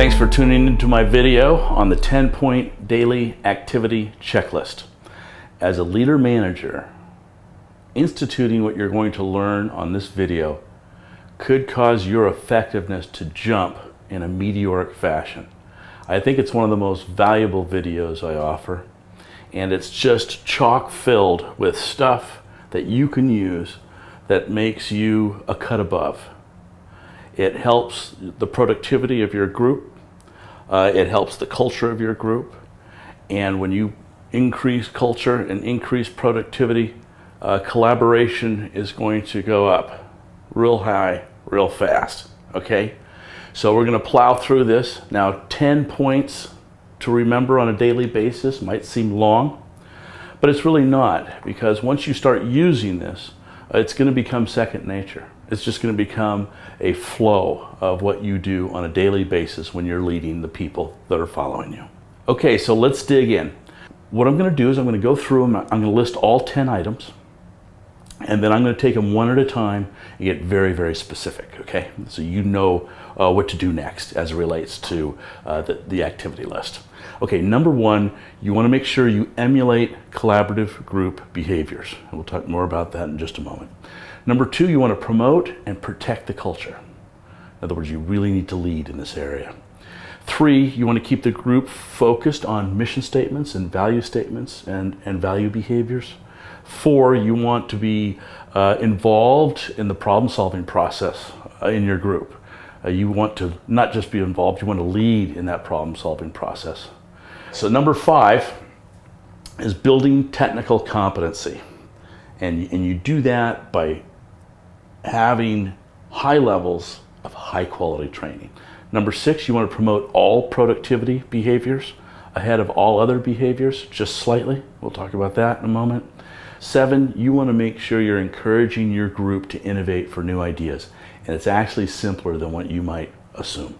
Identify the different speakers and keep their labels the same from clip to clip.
Speaker 1: Thanks for tuning into my video on the 10-point daily activity checklist. As a leader manager, instituting what you're going to learn on this video could cause your effectiveness to jump in a meteoric fashion. I think it's one of the most valuable videos I offer, and it's just chock filled with stuff that you can use that makes you a cut above. It helps the productivity of your group, it helps the culture of your group, and when you increase culture and increase productivity, collaboration is going to go up real high, real fast, okay? So we're gonna plow through this. Now 10 points to remember on a daily basis might seem long, but it's really not, because once you start using this, it's gonna become second nature. It's just going to become a flow of what you do on a daily basis when you're leading the people that are following you. Okay, so let's dig in. What I'm going to do is I'm going to go through them. I'm going to list all 10 items, and then I'm going to take them one at a time and get very, very specific, okay? So you know what to do next as it relates to the activity list. Okay, number one, you want to make sure you emulate collaborative group behaviors. And we'll talk more about that in just a moment. Number two, you want to promote and protect the culture. In other words, you really need to lead in this area. Three, you want to keep the group focused on mission statements and value statements and value behaviors. Four, you want to be involved in the problem-solving process in your group. You want to not just be involved, you want to lead in that problem-solving process. So number five is building technical competency. And you do that by having high levels of high quality training. Number six, you want to promote all productivity behaviors ahead of all other behaviors, just slightly. We'll talk about that in a moment. Seven, you want to make sure you're encouraging your group to innovate for new ideas. And it's actually simpler than what you might assume.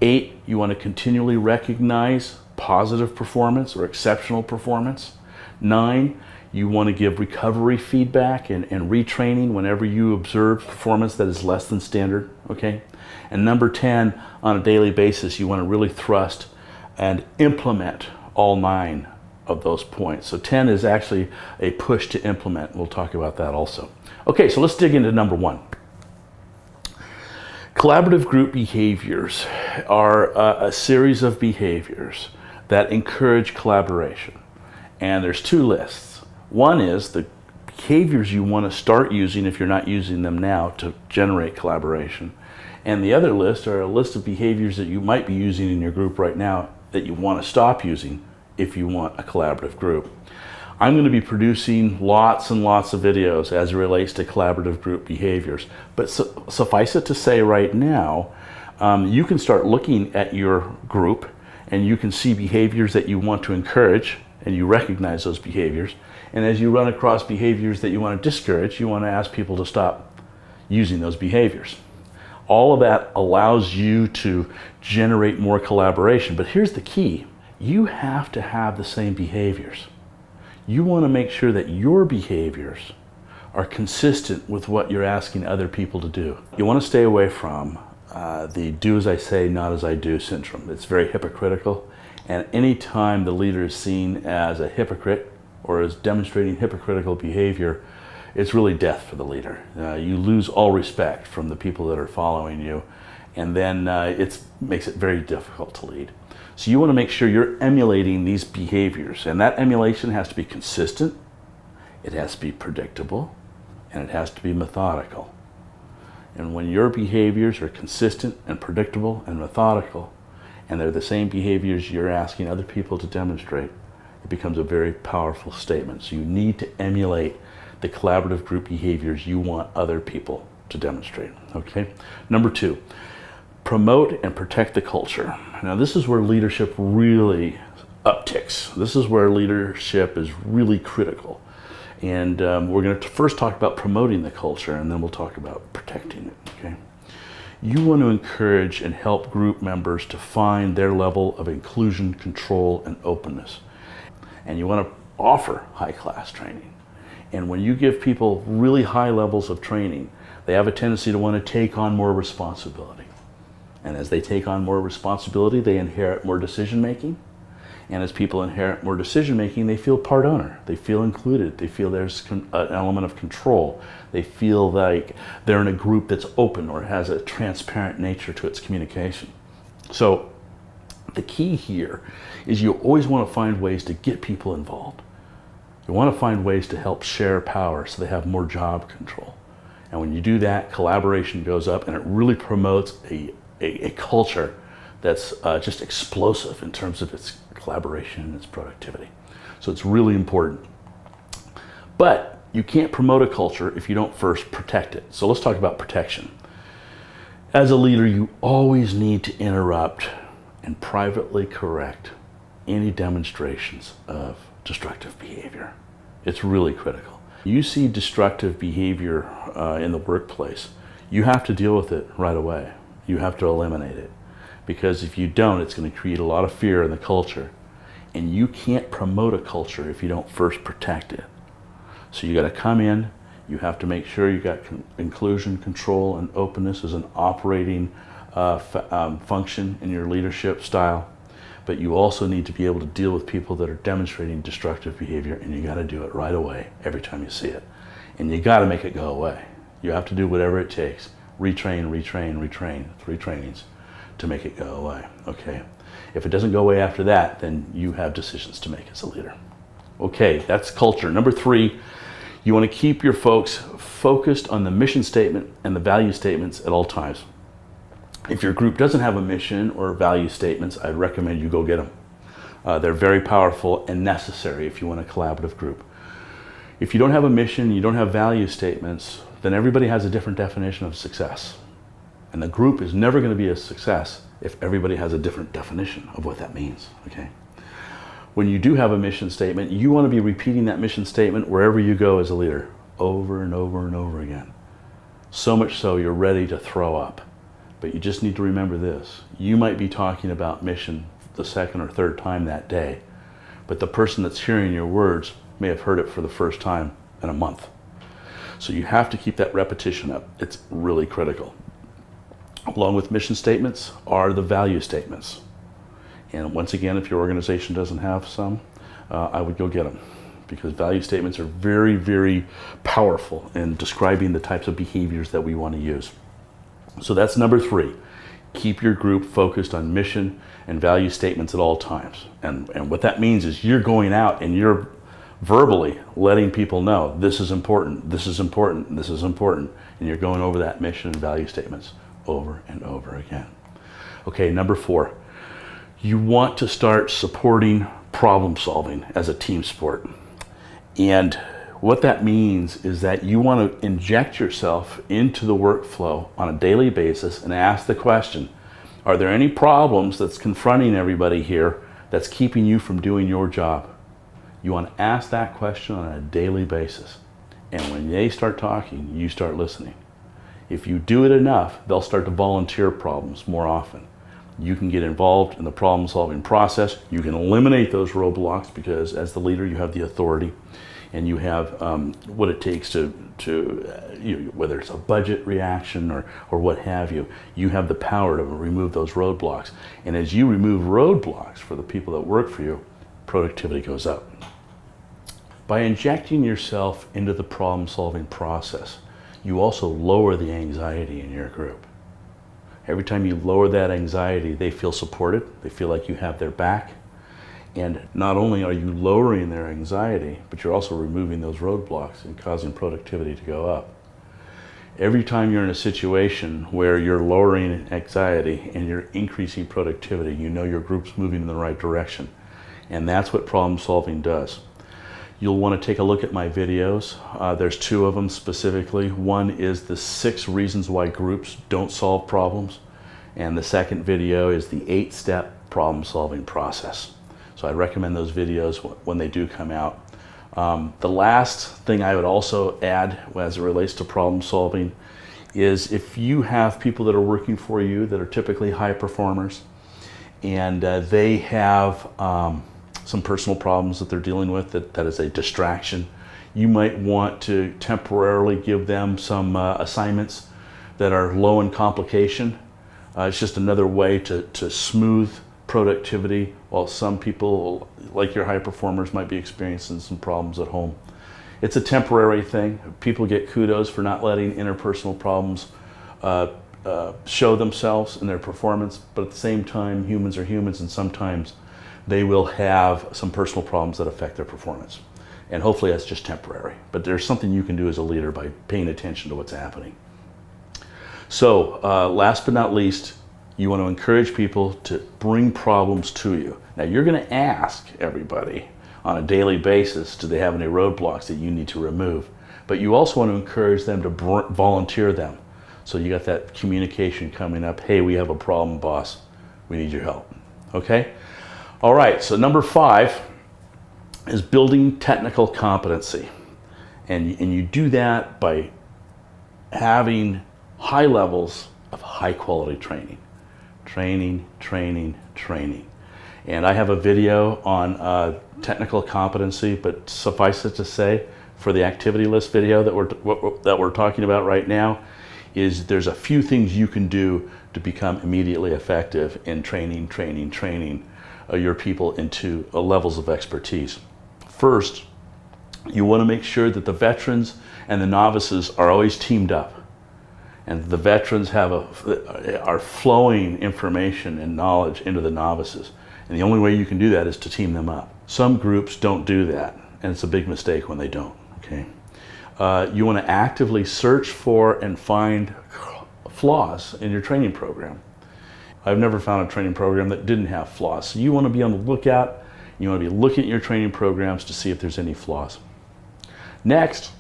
Speaker 1: Eight, you want to continually recognize positive performance or exceptional performance. Nine, you want to give recovery feedback and retraining whenever you observe performance that is less than standard, okay? And number 10, on a daily basis, you want to really thrust and implement all 9 of those points. So 10 is actually a push to implement. We'll talk about that also. Okay, so let's dig into number 1. Collaborative group behaviors are a series of behaviors that encourage collaboration. And there's 2 lists. One is the behaviors you want to start using if you're not using them now to generate collaboration. And the other list are a list of behaviors that you might be using in your group right now that you want to stop using if you want a collaborative group. I'm going to be producing lots and lots of videos as it relates to collaborative group behaviors. But suffice it to say right now, you can start looking at your group and you can see behaviors that you want to encourage, and you recognize those behaviors. And as you run across behaviors that you want to discourage, you want to ask people to stop using those behaviors. All of that allows you to generate more collaboration. But here's the key. You have to have the same behaviors. You want to make sure that your behaviors are consistent with what you're asking other people to do. You want to stay away from the do as I say, not as I do syndrome. It's very hypocritical. And anytime the leader is seen as a hypocrite or is demonstrating hypocritical behavior, it's really death for the leader. You lose all respect from the people that are following you, and then it makes it very difficult to lead. So you want to make sure you're emulating these behaviors, and that emulation has to be consistent, it has to be predictable, and it has to be methodical. And when your behaviors are consistent and predictable and methodical, and they're the same behaviors you're asking other people to demonstrate, it becomes a very powerful statement. So you need to emulate the collaborative group behaviors you want other people to demonstrate, okay? Number 2, promote and protect the culture. Now this is where leadership really upticks. This is where leadership is really critical. And we're going to first talk about promoting the culture, and then we'll talk about protecting it, okay? You want to encourage and help group members to find their level of inclusion, control, and openness. And you want to offer high-class training. And when you give people really high levels of training, they have a tendency to want to take on more responsibility. And as they take on more responsibility, they inherit more decision making. And as people inherit more decision making, they feel part owner. They feel included. They feel there's an element of control. They feel like they're in a group that's open or has a transparent nature to its communication. So the key here is you always want to find ways to get people involved. You want to find ways to help share power so they have more job control. And when you do that, collaboration goes up, and it really promotes a culture that's just explosive in terms of its collaboration and its productivity. So it's really important. But you can't promote a culture if you don't first protect it. So let's talk about protection. As a leader, you always need to interrupt and privately correct any demonstrations of destructive behavior. It's really critical. You see destructive behavior in the workplace, you have to deal with it right away. You have to eliminate it. Because if you don't, it's going to create a lot of fear in the culture. And you can't promote a culture if you don't first protect it. So you got to come in, you have to make sure you got inclusion, control, and openness as an operating function in your leadership style. But you also need to be able to deal with people that are demonstrating destructive behavior, and you got to do it right away every time you see it. And you got to make it go away. You have to do whatever it takes. Retrain, retrain, retrain, 3 trainings to make it go away, okay? If it doesn't go away after that, then you have decisions to make as a leader. Okay, that's culture. Number 3, you want to keep your folks focused on the mission statement and the value statements at all times. If your group doesn't have a mission or value statements, I'd recommend you go get them. They're very powerful and necessary if you want a collaborative group. If you don't have a mission, you don't have value statements, then everybody has a different definition of success. And the group is never going to be a success if everybody has a different definition of what that means, okay? When you do have a mission statement, you want to be repeating that mission statement wherever you go as a leader, over and over and over again. So much so you're ready to throw up. But you just need to remember this. You might be talking about mission the 2nd or 3rd time that day, but the person that's hearing your words may have heard it for the first time in a month. So you have to keep that repetition up. It's really critical. Along with mission statements are the value statements. And once again, if your organization doesn't have some, I would go get them, because value statements are very, very powerful in describing the types of behaviors that we want to use. So that's number 3. Keep your group focused on mission and value statements at all times. And what that means is you're going out and you're verbally letting people know this is important, this is important, this is important. And you're going over that mission and value statements over and over again. Okay, number 4. You want to start supporting problem solving as a team sport. And what that means is that you want to inject yourself into the workflow on a daily basis and ask the question, are there any problems that's confronting everybody here that's keeping you from doing your job? You want to ask that question on a daily basis. And when they start talking, you start listening. If you do it enough, they'll start to volunteer problems more often. You can get involved in the problem-solving process. You can eliminate those roadblocks because as the leader, you have the authority and you have what it takes to whether it's a budget reaction or what have you, you have the power to remove those roadblocks. And as you remove roadblocks for the people that work for you, productivity goes up. By injecting yourself into the problem-solving process, you also lower the anxiety in your group. Every time you lower that anxiety, they feel supported, they feel like you have their back. And not only are you lowering their anxiety, but you're also removing those roadblocks and causing productivity to go up. Every time you're in a situation where you're lowering anxiety and you're increasing productivity, you know your group's moving in the right direction. And that's what problem solving does. You'll want to take a look at my videos. There's 2 of them specifically. One is the 6 reasons why groups don't solve problems. And the second video is the 8-step problem solving process. So I recommend those videos when they do come out. The last thing I would also add as it relates to problem solving is if you have people that are working for you that are typically high performers and they have some personal problems that they're dealing with that is a distraction, you might want to temporarily give them some assignments that are low in complication It's just another way to smooth productivity, while some people, like your high performers, might be experiencing some problems at home. It's a temporary thing. People get kudos for not letting interpersonal problems show themselves in their performance, but at the same time, humans are humans, and sometimes they will have some personal problems that affect their performance. And hopefully that's just temporary. But there's something you can do as a leader by paying attention to what's happening. So last but not least, you want to encourage people to bring problems to you. Now you're going to ask everybody on a daily basis, do they have any roadblocks that you need to remove? But you also want to encourage them to volunteer them. So you got that communication coming up. Hey, we have a problem, boss. We need your help. Okay? All right, so number 5 is building technical competency. And you do that by having high levels of high quality training. Training, training, training. And I have a video on technical competency, but suffice it to say, for the activity list video that we're talking about right now, is there's a few things you can do to become immediately effective in training your people into levels of expertise. First, you want to make sure that the veterans and the novices are always teamed up, and the veterans are flowing information and knowledge into the novices. And the only way you can do that is to team them up. Some groups don't do that, and it's a big mistake when they don't. Okay. You want to actively search for and find flaws in your training program. I've never found a training program that didn't have flaws. So you want to be on the lookout. You want to be looking at your training programs to see if there's any flaws. Next,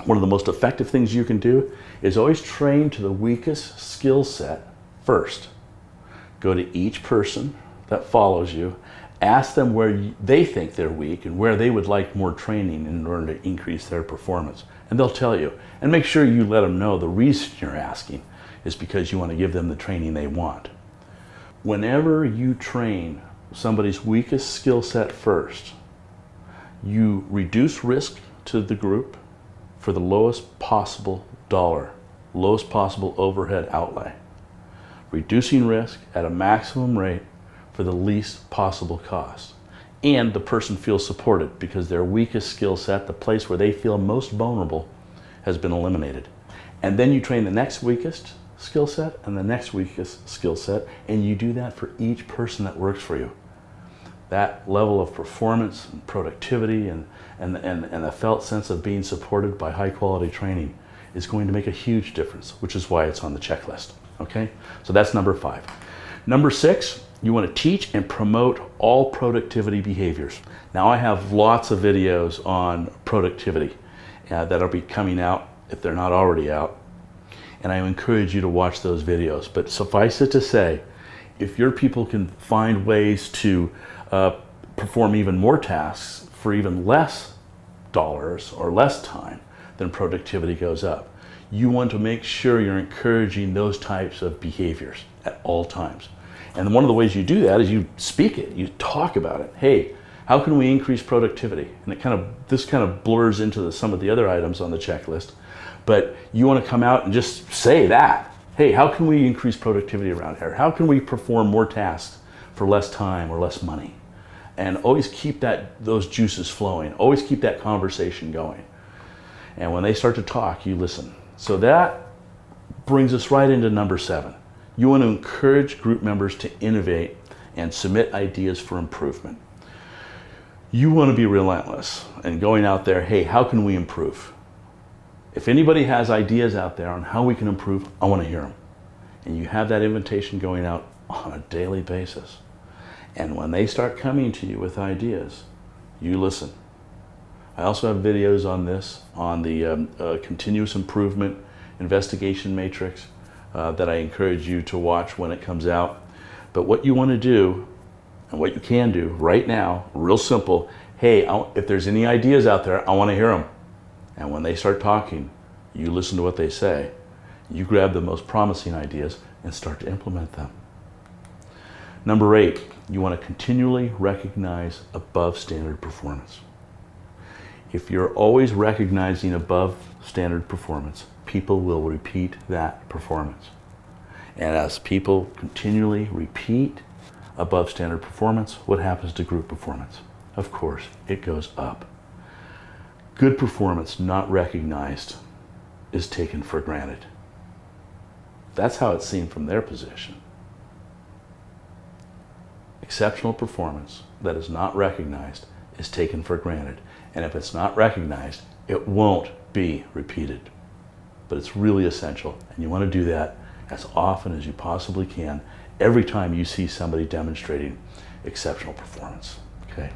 Speaker 1: one of the most effective things you can do is always train to the weakest skill set first. Go to each person that follows you, ask them where they think they're weak and where they would like more training in order to increase their performance. And they'll tell you. And make sure you let them know the reason you're asking is because you want to give them the training they want. Whenever you train somebody's weakest skill set first, you reduce risk to the group for the lowest possible dollar, lowest possible overhead outlay. Reducing risk at a maximum rate for the least possible cost. And the person feels supported because their weakest skill set, the place where they feel most vulnerable, has been eliminated. And then you train the next weakest skill set and the next weakest skill set, and you do that for each person that works for you. That level of performance and productivity and the felt sense of being supported by high quality training is going to make a huge difference, which is why it's on the checklist. Okay? So that's number 5. Number 6, you want to teach and promote all productivity behaviors. Now I have lots of videos on productivity that'll be coming out if they're not already out. And I encourage you to watch those videos. But suffice it to say, if your people can find ways to perform even more tasks for even less dollars or less time, then productivity goes up. You want to make sure you're encouraging those types of behaviors at all times. And one of the ways you do that is you speak it, you talk about it. Hey, how can we increase productivity? And this kind of blurs into some of the other items on the checklist. But you want to come out and just say that. Hey, how can we increase productivity around here? How can we perform more tasks for less time or less money? And always keep those juices flowing. Always keep that conversation going. And when they start to talk, you listen. So that brings us right into number 7. You want to encourage group members to innovate and submit ideas for improvement. You want to be relentless and going out there, hey, how can we improve? If anybody has ideas out there on how we can improve, I want to hear them. And you have that invitation going out on a daily basis. And when they start coming to you with ideas, you listen. I also have videos on this, on the continuous improvement investigation matrix that I encourage you to watch when it comes out. But what you want to do, and what you can do right now, real simple, hey, if there's any ideas out there, I want to hear them. And when they start talking, you listen to what they say. You grab the most promising ideas and start to implement them. Number 8, you want to continually recognize above standard performance. If you're always recognizing above standard performance, people will repeat that performance. And as people continually repeat above standard performance, what happens to group performance? Of course, it goes up. Good performance not recognized is taken for granted. That's how it's seen from their position. Exceptional performance that is not recognized is taken for granted. And if it's not recognized, it won't be repeated. But it's really essential, and you want to do that as often as you possibly can every time you see somebody demonstrating exceptional performance. Okay.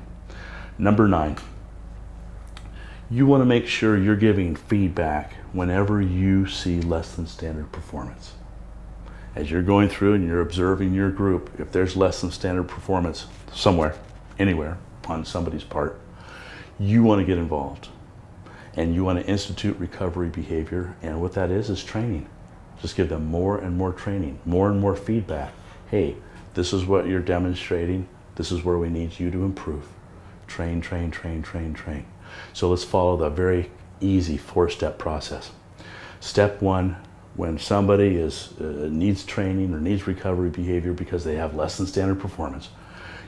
Speaker 1: Number 9, you want to make sure you're giving feedback whenever you see less than standard performance. As you're going through and you're observing your group, if there's less than standard performance somewhere, anywhere on somebody's part, you want to get involved. And you want to institute recovery behavior, and what that is training. Just give them more and more training, more and more feedback. Hey, this is what you're demonstrating. This is where we need you to improve. Train, train, train, train, train. So let's follow the very easy 4-step process. Step 1, when somebody needs training or needs recovery behavior because they have less than standard performance,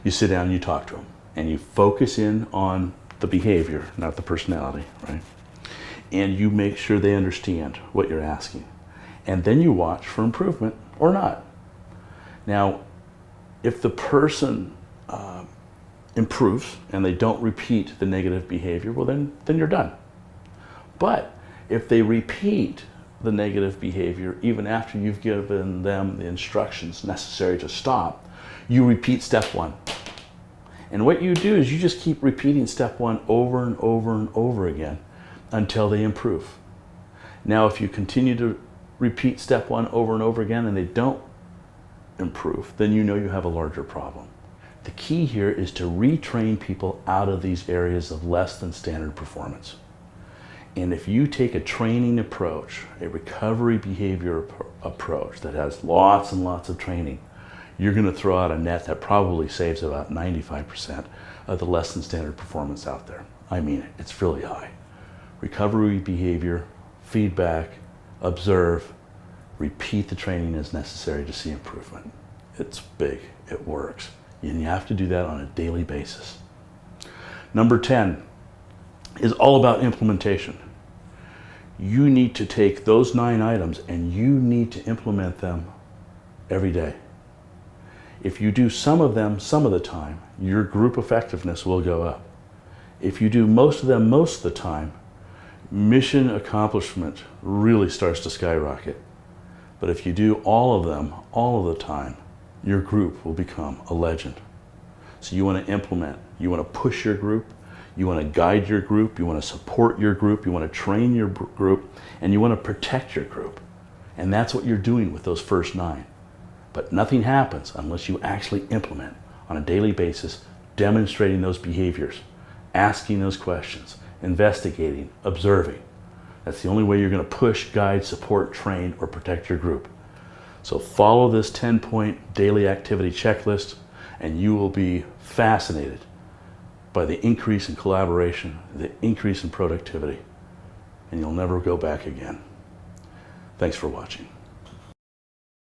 Speaker 1: you sit down and you talk to them, and you focus in on the behavior, not the personality, right? And you make sure they understand what you're asking. And then you watch for improvement or not. Now, if the person improves and they don't repeat the negative behavior, well then you're done. But if they repeat the negative behavior even after you've given them the instructions necessary to stop, you repeat step 1. And what you do is you just keep repeating step 1 over and over and over again until they improve. Now, if you continue to repeat step 1 over and over again and they don't improve, then you know you have a larger problem. The key here is to retrain people out of these areas of less than standard performance. And if you take a training approach, a recovery behavior approach that has lots and lots of training, you're going to throw out a net that probably saves about 95% of the less than standard performance out there. I mean, it's really high. Recovery behavior, feedback, observe, repeat the training as necessary to see improvement. It's big, it works, and you have to do that on a daily basis. Number 10 is all about implementation. You need to take those 9 items and you need to implement them every day. If you do some of them some of the time, your group effectiveness will go up. If you do most of them most of the time, mission accomplishment really starts to skyrocket. But if you do all of them all of the time, your group will become a legend. So you want to implement, you want to push your group, you want to guide your group, you want to support your group, you want to train your group, and you want to protect your group. And that's what you're doing with those first 9. But nothing happens unless you actually implement on a daily basis, demonstrating those behaviors, asking those questions, investigating, observing. That's the only way you're going to push, guide, support, train, or protect your group. So follow this 10-point daily activity checklist, and you will be fascinated by the increase in collaboration, the increase in productivity, and you'll never go back again. Thanks for watching.